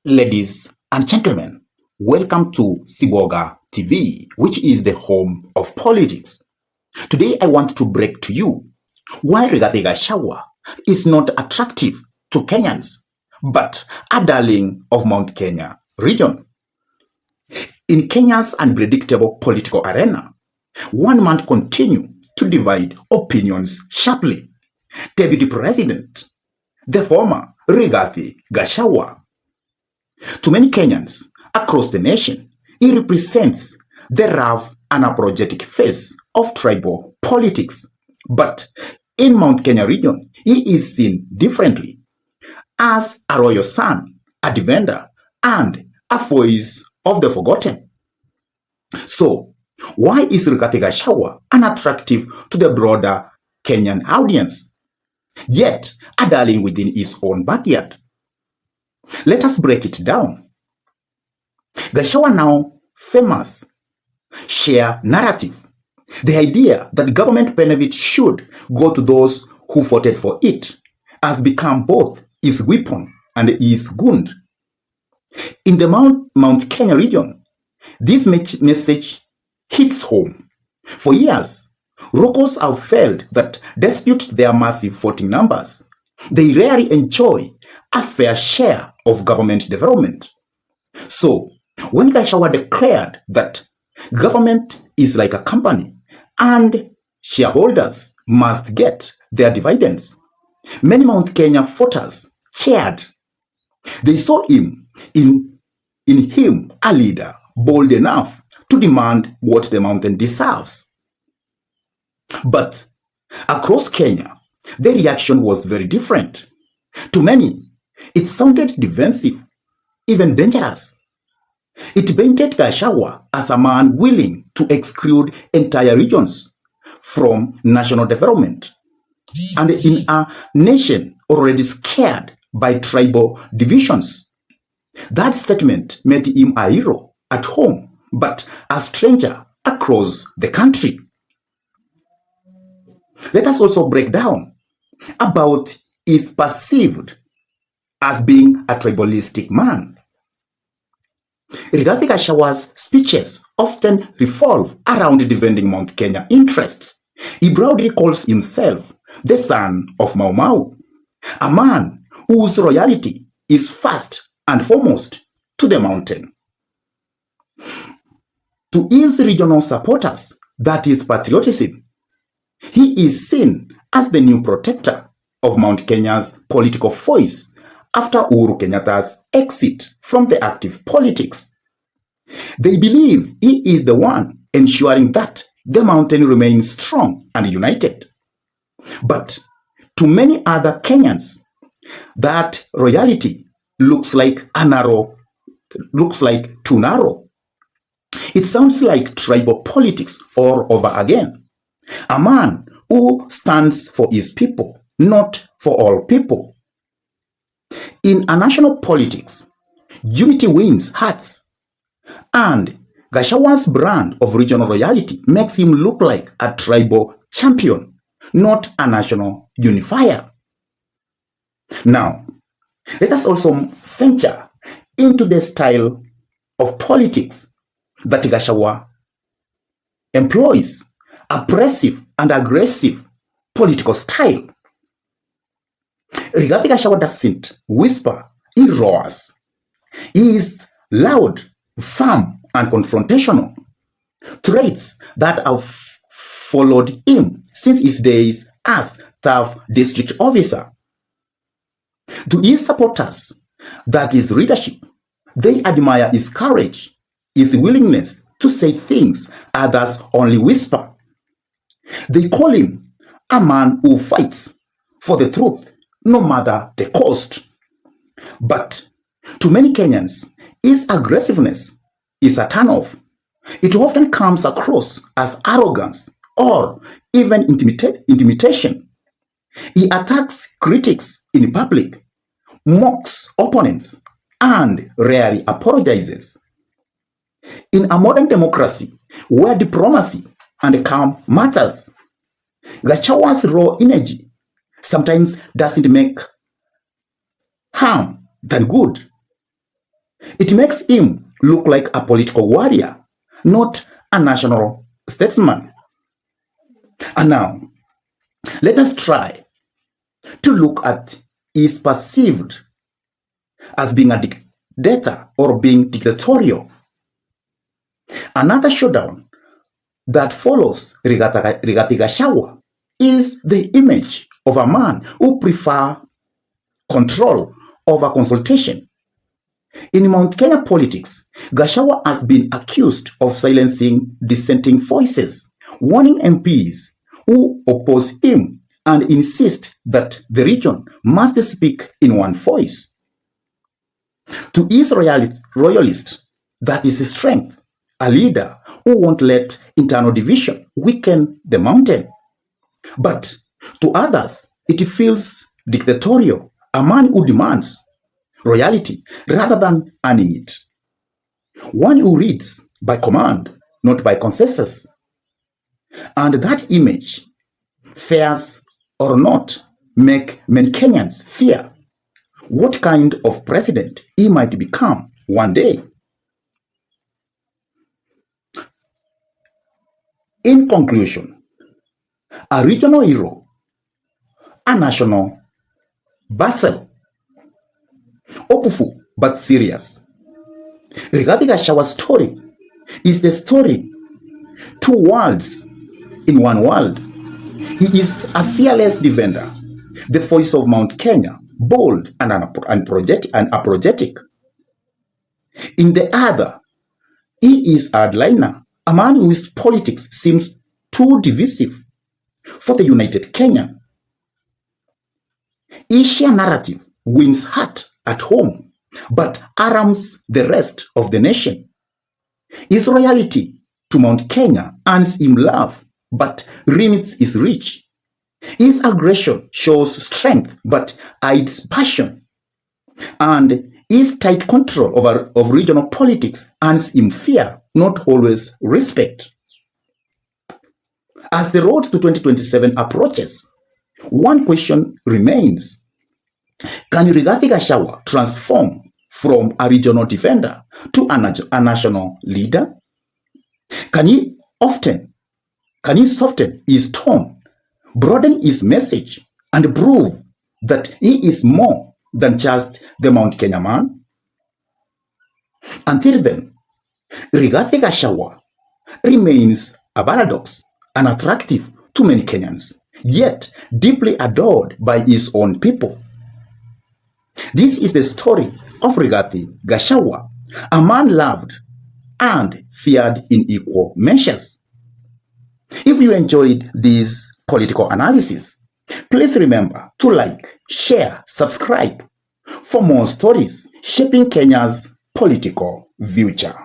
Ladies and gentlemen, welcome to Siboga TV, which is the home of politics. Today I want to break to you why Rigathi Gachagua is not attractive to Kenyans, but a darling of Mount Kenya region. In Kenya's unpredictable political arena, one man continues to divide opinions sharply. Deputy President, the former Rigathi Gachagua. To many Kenyans across the nation, he represents the rough and apologetic face of tribal politics. But in Mount Kenya region, he is seen differently as a royal son, a defender, and a voice of the forgotten. So, why is Rigathi Gachagua unattractive to the broader Kenyan audience, yet a darling within his own backyard? Let us break it down. Gachagua now famous share narrative. The idea that government benefits should go to those who voted for it has become both his weapon and his wound. In the Mount Kenya region, this message hits home. For years, locals have felt that despite their massive voting numbers, they rarely enjoy a fair share of government development. So, when Gachagua declared that government is like a company and shareholders must get their dividends, many Mount Kenya voters cheered. They saw him in him a leader bold enough to demand what the mountain deserves. But across Kenya, the reaction was very different. To many, it sounded defensive, even dangerous. It painted Gachagua as a man willing to exclude entire regions from national development. And in a nation already scared by tribal divisions, that statement made him a hero at home, but a stranger across the country. Let us also break down about his perceived as being a tribalistic man. Rigathi Gachagua's speeches often revolve around defending Mount Kenya interests. He proudly calls himself the son of Mau Mau, a man whose royalty is first and foremost to the mountain. To his regional supporters, that is patriotism, he is seen as the new protector of Mount Kenya's political voice after Uhuru Kenyatta's exit from the active politics. They believe he is the one ensuring that the mountain remains strong and united. But to many other Kenyans, that royalty looks like too narrow. It sounds like tribal politics all over again. A man who stands for his people, not for all people. In a national politics, unity wins hearts. And Gachagua's brand of regional royalty makes him look like a tribal champion, not a national unifier. Now, let us also venture into the style of politics that Gachagua employs, oppressive and aggressive political style. Rigathi Gachagua doesn't whisper, he roars. He is loud, firm, and confrontational, traits that have followed him since his days as tough district officer. To his supporters, that is leadership, they admire his courage, his willingness to say things others only whisper. They call him a man who fights for the truth, no matter the cost. But to many Kenyans, his aggressiveness is a turnoff. It often comes across as arrogance or even intimidation. He attacks critics in public, mocks opponents, and rarely apologizes. In a modern democracy where diplomacy and calm matters, Gachagua's raw energy sometimes doesn't make harm than good. It makes him look like a political warrior, not a national statesman. And now, let us try to look at his perceived as being a dictator or being dictatorial. Another showdown that follows Rigathi Gachagua is the image of a man who prefers control over consultation. In Mount Kenya politics, Gachagua has been accused of silencing dissenting voices, warning MPs who oppose him and insist that the region must speak in one voice. To his royalists, that is his strength, a leader who won't let internal division weaken the mountain. But to others, it feels dictatorial, a man who demands royalty rather than earning it. One who reads by command, not by consensus. And that image, fares or not, make many Kenyans fear what kind of president he might become one day. In conclusion, a regional hero, a national Basel, hopeful but serious. Rigathi Gachagua's story is the story two worlds in one world. He is a fearless defender, the voice of Mount Kenya, bold and apologetic. In the other, he is a hardliner, a man whose politics seems too divisive for the united Kenyan. His sheer narrative wins heart at home, but harms the rest of the nation. His loyalty to Mount Kenya earns him love, but limits his reach. His aggression shows strength, but hides passion. And his tight control of regional politics earns him fear, not always respect. As the road to 2027 approaches, one question remains. Can Rigathi Gachagua transform from a regional defender to a national leader? Can he soften his tone, broaden his message, and prove that he is more than just the Mount Kenya man? Until then, Rigathi Gachagua remains a paradox, unattractive to many Kenyans, yet deeply adored by his own people. This is the story of Rigathi Gachagua, a man loved and feared in equal measures. If you enjoyed this political analysis, please remember to like, share, subscribe for more stories shaping Kenya's political future.